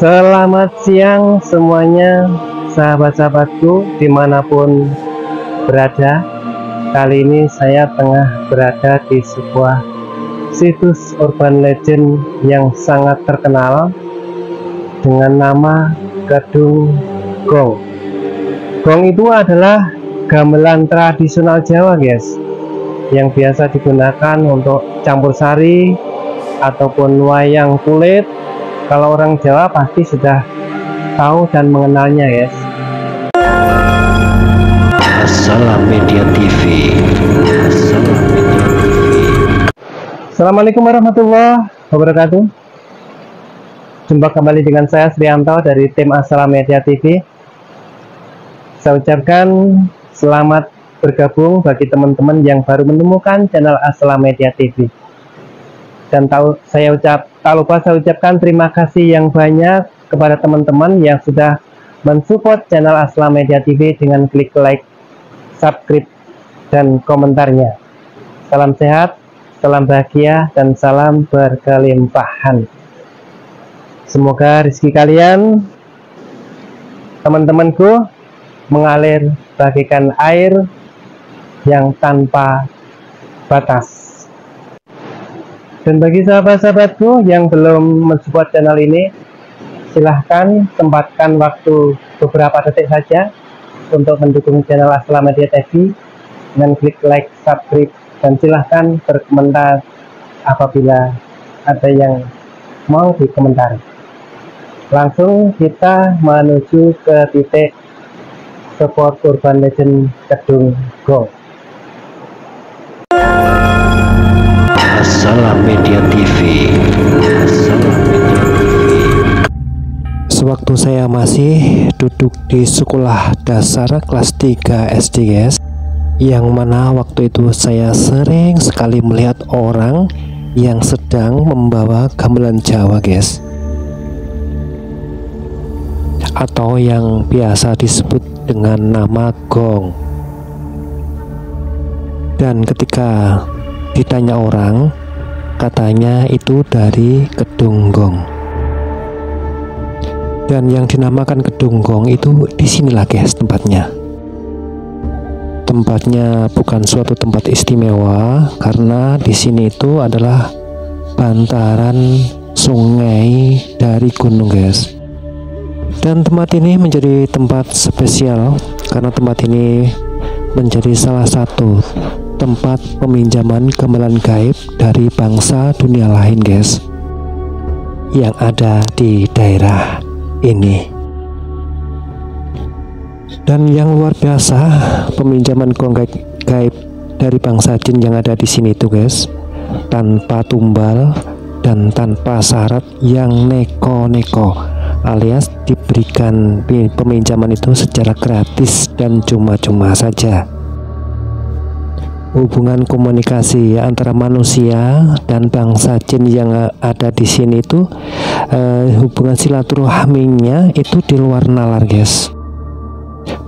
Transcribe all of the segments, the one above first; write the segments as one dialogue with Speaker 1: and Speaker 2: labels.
Speaker 1: Selamat siang semuanya, sahabat-sahabatku dimanapun berada. Kali ini saya tengah berada di sebuah situs urban legend yang sangat terkenal dengan nama Kedung Gong. Gong itu adalah gamelan tradisional Jawa, guys, yang biasa digunakan untuk campur sari ataupun wayang kulit. Kalau orang Jawa pasti sudah tahu dan mengenalnya, guys.
Speaker 2: Assalam Media TV.
Speaker 1: Assalamualaikum warahmatullahi wabarakatuh. Jumpa kembali dengan saya Srianto dari tim Assalam Media TV. Saya ucapkan selamat bergabung bagi teman-teman yang baru menemukan channel Assalam Media TV. Dan tak lupa saya ucapkan terima kasih yang banyak kepada teman-teman yang sudah mensupport channel Assalam Media TV dengan klik like, subscribe, dan komentarnya. Salam sehat, salam bahagia, dan salam berkelimpahan. Semoga rezeki kalian, teman-temanku, mengalir bagaikan air yang tanpa batas. Dan bagi sahabat-sahabatku yang belum mensupport channel ini, silahkan sempatkan waktu beberapa detik saja untuk mendukung channel Assalam Media TV dengan klik like, subscribe, dan silahkan berkomentar apabila ada yang mau dikomentari. Langsung kita menuju ke titik spot urban legend Kedung Gong.
Speaker 2: Assalam Media TV.
Speaker 3: Sewaktu saya masih duduk di sekolah dasar kelas 3 SD, guys, yang mana waktu itu saya sering sekali melihat orang yang sedang membawa gamelan Jawa, guys, atau yang biasa disebut dengan nama gong. Dan ketika ditanya orang, katanya itu dari Kedung Gong. Dan yang dinamakan Kedung Gong itu disinilah, guys, tempatnya. Tempatnya bukan suatu tempat istimewa karena di sini itu adalah bantaran sungai dari gunung, guys. Dan tempat ini menjadi tempat spesial karena tempat ini menjadi salah satu tempat peminjaman gamelan gaib dari bangsa dunia lain, guys, yang ada di daerah ini. Dan yang luar biasa, peminjaman gong gaib dari bangsa jin yang ada di sini itu, guys, tanpa tumbal dan tanpa syarat yang neko-neko, alias diberikan peminjaman itu secara gratis dan cuma-cuma saja. Hubungan komunikasi antara manusia dan bangsa jin yang ada di sini itu hubungan silaturahminya itu di luar nalar, guys.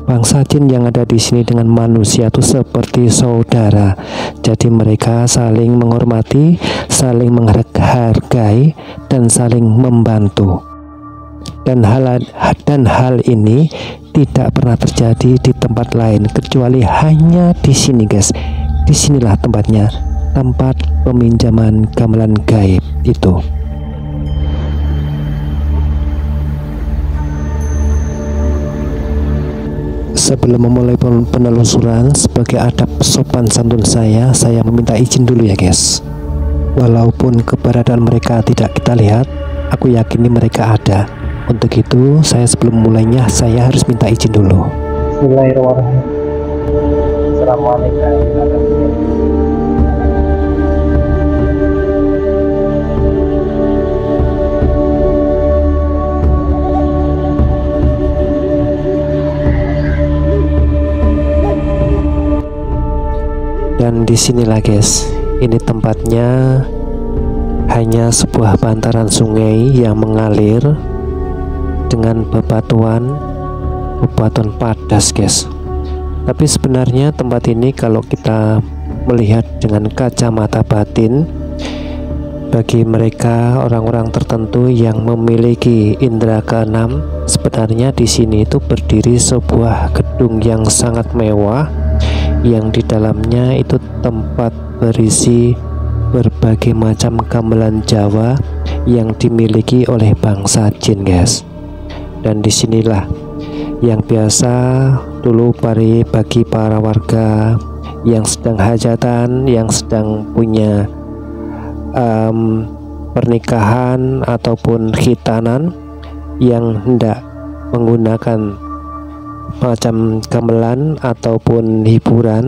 Speaker 3: Bangsa jin yang ada di sini dengan manusia itu seperti saudara. Jadi mereka saling menghormati, saling menghargai, dan saling membantu. Dan hal ini tidak pernah terjadi di tempat lain kecuali hanya di sini, guys. Disinilah tempatnya, tempat peminjaman gamelan gaib itu. Sebelum memulai penelusuran, sebagai adab sopan santun saya meminta izin dulu, ya, guys. Walaupun keberadaan mereka tidak kita lihat, aku yakini mereka ada. Untuk itu, saya sebelum mulainya saya harus minta izin dulu.
Speaker 1: Bismillahirrahmanirrahim. Assalamualaikum warahmatullahi wabarakatuh.
Speaker 3: Dan disinilah guys, ini tempatnya hanya sebuah bantaran sungai yang mengalir dengan bebatuan padas guys. Tapi sebenarnya tempat ini kalau kita melihat dengan kacamata batin, bagi mereka orang-orang tertentu yang memiliki indera keenam, sebenarnya di sini itu berdiri sebuah gedung yang sangat mewah, yang di dalamnya itu tempat berisi berbagai macam gamelan Jawa yang dimiliki oleh bangsa jin guys. Dan disinilah yang biasa dulu bagi para warga yang sedang hajatan, yang sedang punya pernikahan ataupun khitanan, yang hendak menggunakan macam gamelan ataupun hiburan,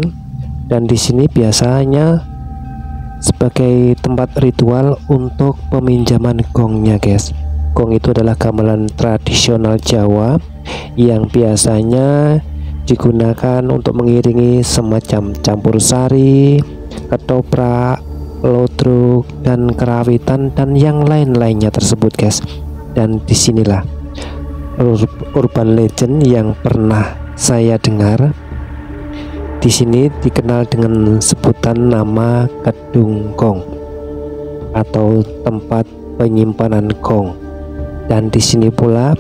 Speaker 3: dan di sini biasanya sebagai tempat ritual untuk peminjaman gongnya guys. Gong itu adalah gamelan tradisional Jawa yang biasanya digunakan untuk mengiringi semacam campur sari, ketoprak, lodruk, dan kerawitan, dan yang lain-lainnya tersebut guys. Dan disinilah urban legend yang pernah saya dengar. Di sini dikenal dengan sebutan nama Kedung Gong atau tempat penyimpanan gong. Dan di sini pula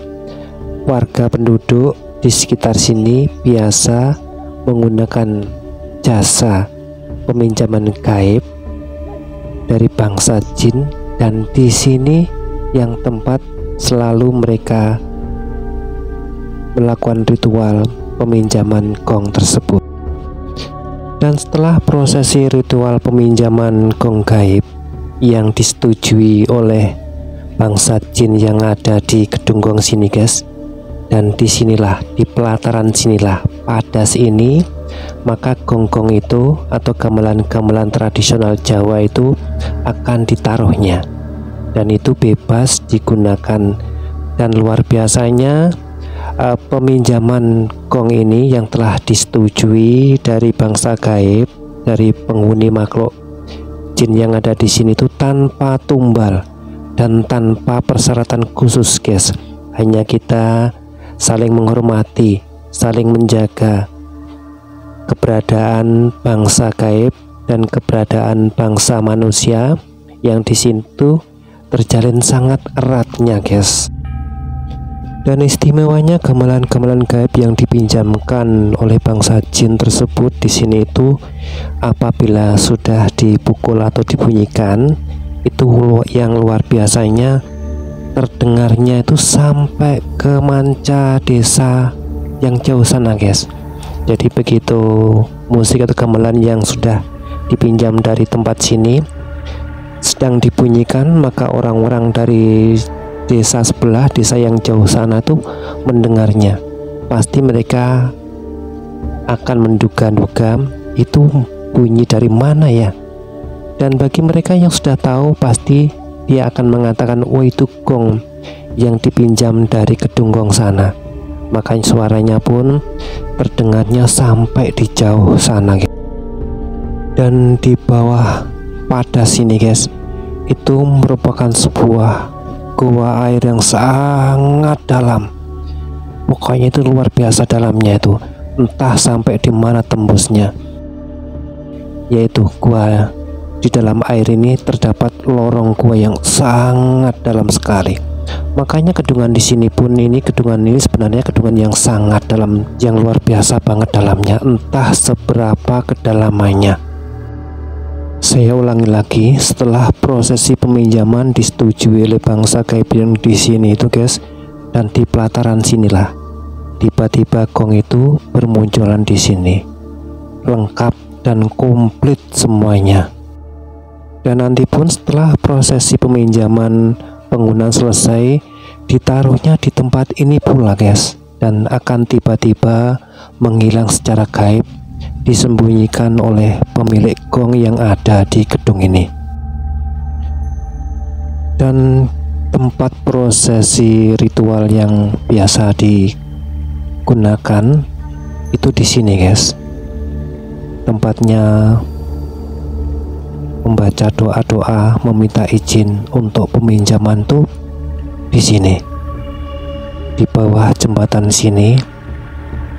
Speaker 3: warga penduduk di sekitar sini biasa menggunakan jasa peminjaman gaib dari bangsa jin, dan di sini yang tempat selalu mereka melakukan ritual peminjaman gong tersebut. Dan setelah prosesi ritual peminjaman gong gaib yang disetujui oleh bangsa jin yang ada di Kedung Gong sini guys, dan disinilah, di pelataran sinilah padas ini, maka gong-gong itu atau gamelan-gamelan tradisional Jawa itu akan ditaruhnya, dan itu bebas digunakan. Dan luar biasanya peminjaman gong ini yang telah disetujui dari bangsa gaib, dari penghuni makhluk jin yang ada di sini itu tanpa tumbal dan tanpa persyaratan khusus guys. Hanya kita saling menghormati, saling menjaga keberadaan bangsa gaib dan keberadaan bangsa manusia yang di situ terjalin sangat eratnya guys. Dan istimewanya gamelan-gamelan gaib yang dipinjamkan oleh bangsa jin tersebut di sini itu apabila sudah dipukul atau dibunyikan, itu yang luar biasanya terdengarnya itu sampai ke manca desa yang jauh sana guys. Jadi begitu musik atau gamelan yang sudah dipinjam dari tempat sini sedang dibunyikan, maka orang-orang dari desa sebelah, desa yang jauh sana tuh mendengarnya, pasti mereka akan menduga-duga itu bunyi dari mana ya. Dan bagi mereka yang sudah tahu, pasti dia akan mengatakan, oh itu gong yang dipinjam dari Kedung Gong sana. Makanya suaranya pun terdengarnya sampai di jauh sana. Dan di bawah padas ini guys, itu merupakan sebuah gua air yang sangat dalam. Pokoknya itu luar biasa dalamnya, itu entah sampai di mana tembusnya. Yaitu gua, di dalam air ini terdapat lorong gua yang sangat dalam sekali. Makanya kedungan di sini pun, kedungan ini sebenarnya kedungan yang sangat dalam, yang luar biasa banget dalamnya, entah seberapa kedalamannya. Saya ulangi lagi, setelah prosesi peminjaman disetujui oleh bangsa gaib yang di sini itu guys, dan di pelataran sinilah tiba-tiba gong itu bermunculan di sini, lengkap dan komplit semuanya. Dan nanti pun setelah prosesi peminjaman penggunaan selesai, ditaruhnya di tempat ini pula guys. dan akan tiba-tiba menghilang secara gaib, disembunyikan oleh pemilik gong yang ada di gedung ini. Dan tempat prosesi ritual yang biasa digunakan itu di sini, guys. Tempatnya membaca doa-doa, meminta izin untuk peminjaman tuh di sini. Di bawah jembatan sini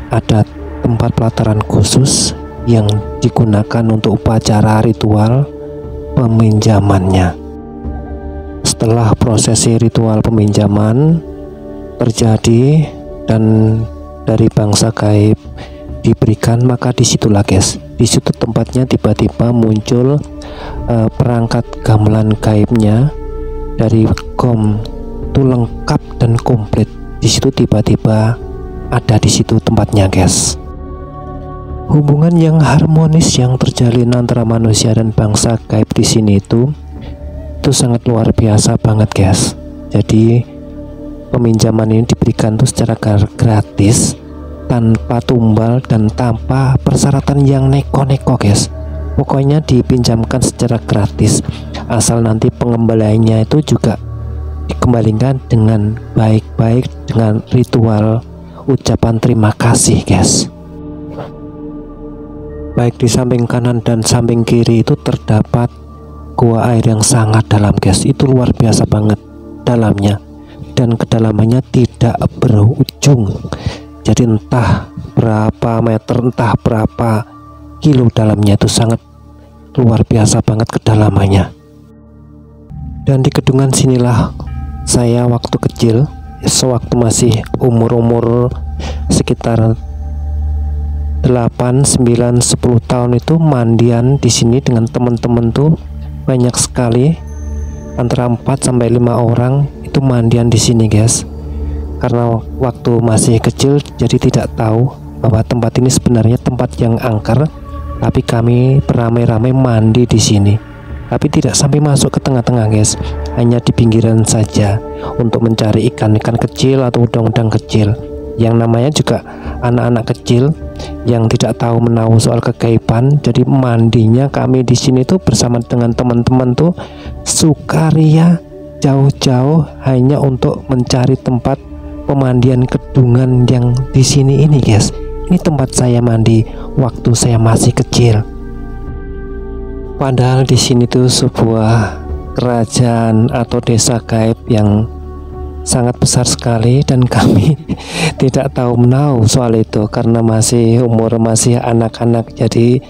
Speaker 3: ada tempat pelataran khusus yang digunakan untuk upacara ritual peminjamannya. Setelah prosesi ritual peminjaman terjadi dan dari bangsa gaib diberikan, maka disitulah, guys, di situ tempatnya tiba-tiba muncul perangkat gamelan gaibnya dari gong itu lengkap dan komplit. Di situ tiba-tiba ada di situ tempatnya, guys. Hubungan yang harmonis yang terjalin antara manusia dan bangsa gaib di sini itu sangat luar biasa banget, guys. Jadi peminjaman ini diberikan tuh secara gratis, tanpa tumbal dan tanpa persyaratan yang neko-neko, guys. Pokoknya dipinjamkan secara gratis, asal nanti pengembaliannya itu juga dikembalikan dengan baik-baik dengan ritual ucapan terima kasih, guys. Baik di samping kanan dan samping kiri itu terdapat gua air yang sangat dalam, guys. Itu luar biasa banget dalamnya, dan kedalamannya tidak berujung. Jadi entah berapa meter, entah berapa kilo dalamnya, itu sangat luar biasa banget kedalamannya. Dan di gedungan sinilah saya waktu kecil, sewaktu masih umur sekitar 8, 9, 10 tahun itu mandian di sini dengan teman-teman tuh banyak sekali, antara 4 sampai 5 orang itu mandian di sini, guys. Karena waktu masih kecil jadi tidak tahu bahwa tempat ini sebenarnya tempat yang angker, tapi kami beramai-ramai mandi di sini. Tapi tidak sampai masuk ke tengah-tengah, guys, hanya di pinggiran saja untuk mencari ikan-ikan kecil atau udang-udang kecil. Yang namanya juga anak-anak kecil yang tidak tahu menahu soal kegaiban. Jadi mandinya kami di sini tuh bersama dengan teman-teman tuh sukaria jauh-jauh hanya untuk mencari tempat pemandian gedungan yang di sini ini, guys. Ini tempat saya mandi waktu saya masih kecil. Padahal di sini tuh sebuah kerajaan atau desa gaib yang sangat besar sekali, dan kami tidak tahu menahu soal itu karena masih anak-anak. Jadi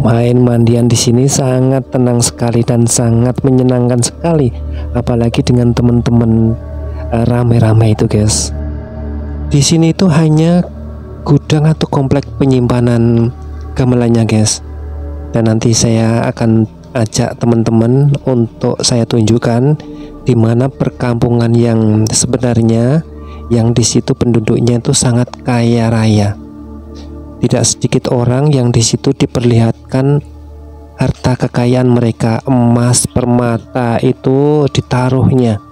Speaker 3: main mandian di sini sangat tenang sekali dan sangat menyenangkan sekali, apalagi dengan teman-teman rame-rame itu, guys. Di sini itu hanya gudang atau komplek penyimpanan gamelannya, guys. Dan nanti saya akan ajak teman-teman untuk saya tunjukkan di mana perkampungan yang sebenarnya, yang di situ penduduknya itu sangat kaya raya. Tidak sedikit orang yang di situ diperlihatkan harta kekayaan mereka, emas, permata itu ditaruhnya.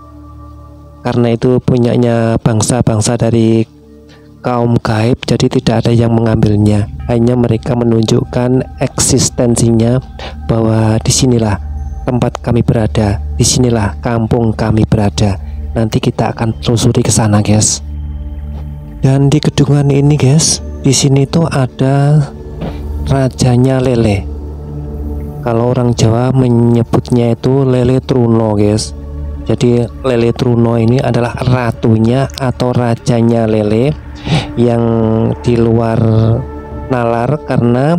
Speaker 3: Karena itu punyanya bangsa-bangsa dari kaum gaib, jadi tidak ada yang mengambilnya. Hanya mereka menunjukkan eksistensinya bahwa disinilah tempat kami berada, disinilah kampung kami berada. Nanti kita akan telusuri ke sana, guys. Dan di gedungan ini, guys, di sini tuh ada rajanya lele. Kalau orang Jawa menyebutnya itu lele truno, guys. Jadi lele truno ini adalah ratunya atau rajanya lele yang di luar nalar, karena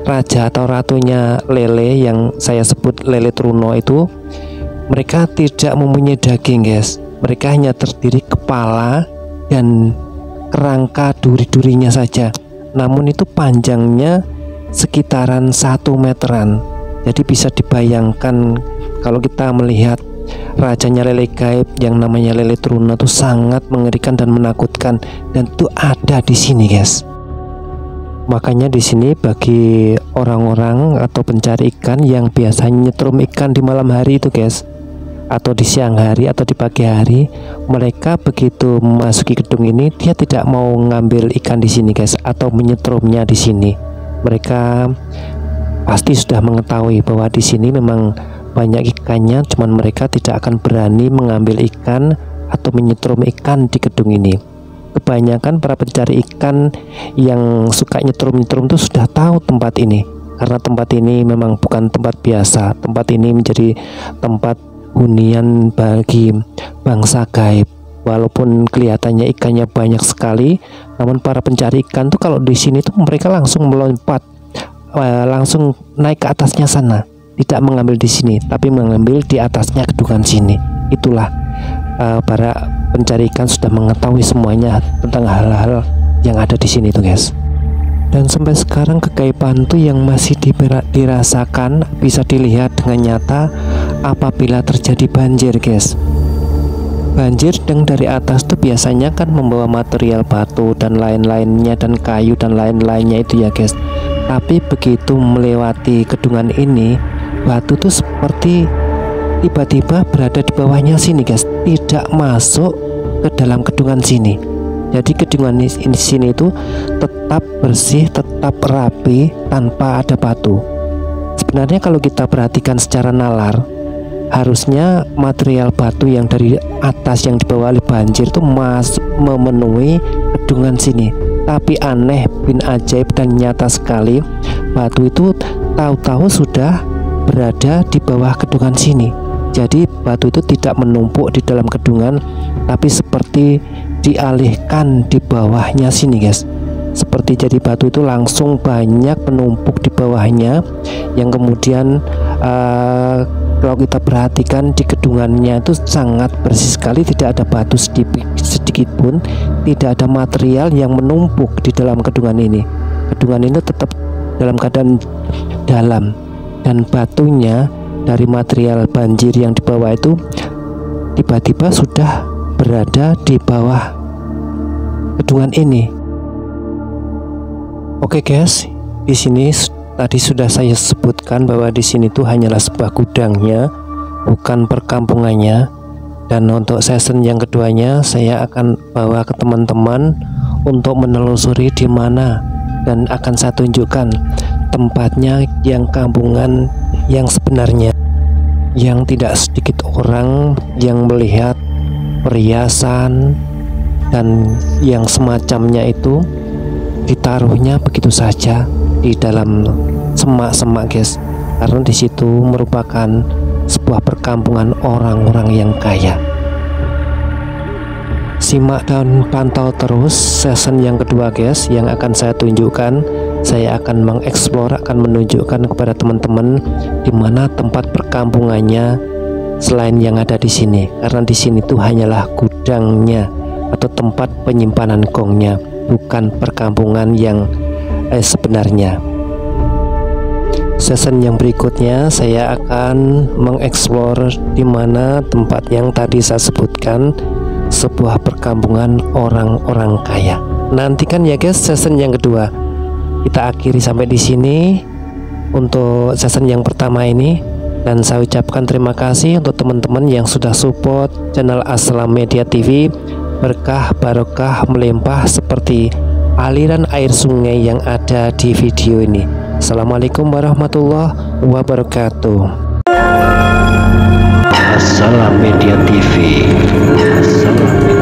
Speaker 3: raja atau ratunya lele yang saya sebut lele truno itu mereka tidak mempunyai daging, guys. Mereka hanya terdiri kepala dan kerangka duri-durinya saja. Namun itu panjangnya sekitaran 1 meteran. Jadi bisa dibayangkan kalau kita melihat rajanya lele gaib yang namanya lele truno itu sangat mengerikan dan menakutkan, dan itu ada di sini, guys. Makanya di sini bagi orang-orang atau pencari ikan yang biasanya nyetrum ikan di malam hari itu, guys, atau di siang hari atau di pagi hari, mereka begitu memasuki gedung ini dia tidak mau ngambil ikan di sini guys, atau menyetrumnya di sini. Mereka pasti sudah mengetahui bahwa di sini memang banyak ikannya, cuman mereka tidak akan berani mengambil ikan atau menyetrum ikan di gedung ini. Kebanyakan para pencari ikan yang suka nyetrum-nyetrum itu sudah tahu tempat ini, karena tempat ini memang bukan tempat biasa. Tempat ini menjadi tempat hunian bagi bangsa gaib. Walaupun kelihatannya ikannya banyak sekali, namun para pencari ikan tuh kalau di sini tuh mereka langsung melompat, langsung naik ke atasnya sana. Tidak mengambil di sini, tapi mengambil di atasnya gedungan sini. Itulah para pencari ikan sudah mengetahui semuanya tentang hal-hal yang ada di sini tuh guys. Dan sampai sekarang kegaiban tuh yang masih dirasakan bisa dilihat dengan nyata apabila terjadi banjir guys. Banjir yang dari atas tuh biasanya kan membawa material batu dan lain-lainnya, dan kayu dan lain-lainnya itu ya guys. Tapi begitu melewati gedungan ini, batu tuh seperti tiba-tiba berada di bawahnya sini guys, tidak masuk ke dalam gedungan sini. Jadi gedungan di sini itu tetap bersih, tetap rapi, tanpa ada batu. Sebenarnya kalau kita perhatikan secara nalar, harusnya material batu yang dari atas yang dibawa oleh banjir itu memenuhi gedungan sini. Tapi aneh bin ajaib dan nyata sekali, batu itu tahu-tahu sudah berada di bawah gedungan sini. Jadi batu itu tidak menumpuk di dalam gedungan, tapi seperti dialihkan di bawahnya sini guys. Seperti jadi batu itu langsung banyak menumpuk di bawahnya, yang kemudian kalau kita perhatikan di gedungannya itu sangat bersih sekali, tidak ada batu sedikit pun, tidak ada material yang menumpuk di dalam gedungan ini. Gedungan ini tetap dalam keadaan dalam, dan batunya dari material banjir yang di bawah itu tiba-tiba sudah berada di bawah gedungan ini. Oke guys, di sini tadi sudah saya sebutkan bahwa di sini tuh hanyalah sebuah gudangnya, bukan perkampungannya. Dan untuk season yang keduanya saya akan bawa ke teman-teman untuk menelusuri di mana, dan akan saya tunjukkan tempatnya yang kampungan yang sebenarnya, yang tidak sedikit orang yang melihat perhiasan dan yang semacamnya itu ditaruhnya begitu saja di dalam semak-semak guys, karena di situ merupakan sebuah perkampungan orang-orang yang kaya. Simak dan pantau terus season yang kedua guys, yang akan saya tunjukkan. Saya akan mengeksplor, akan menunjukkan kepada teman-teman di mana tempat perkampungannya selain yang ada di sini, karena di sini tuh hanyalah gudangnya atau tempat penyimpanan gongnya, bukan perkampungan yang sebenarnya. Season yang berikutnya saya akan mengeksplor di mana tempat yang tadi saya sebutkan, sebuah perkampungan orang-orang kaya. Nantikan ya guys season yang kedua. Kita akhiri sampai di sini untuk season yang pertama ini, dan saya ucapkan terima kasih untuk teman-teman yang sudah support channel Assalam Media TV. Berkah barokah melimpah seperti aliran air sungai yang ada di video ini. Assalamualaikum warahmatullahi wabarakatuh.
Speaker 2: Assalam Media TV. Assalam.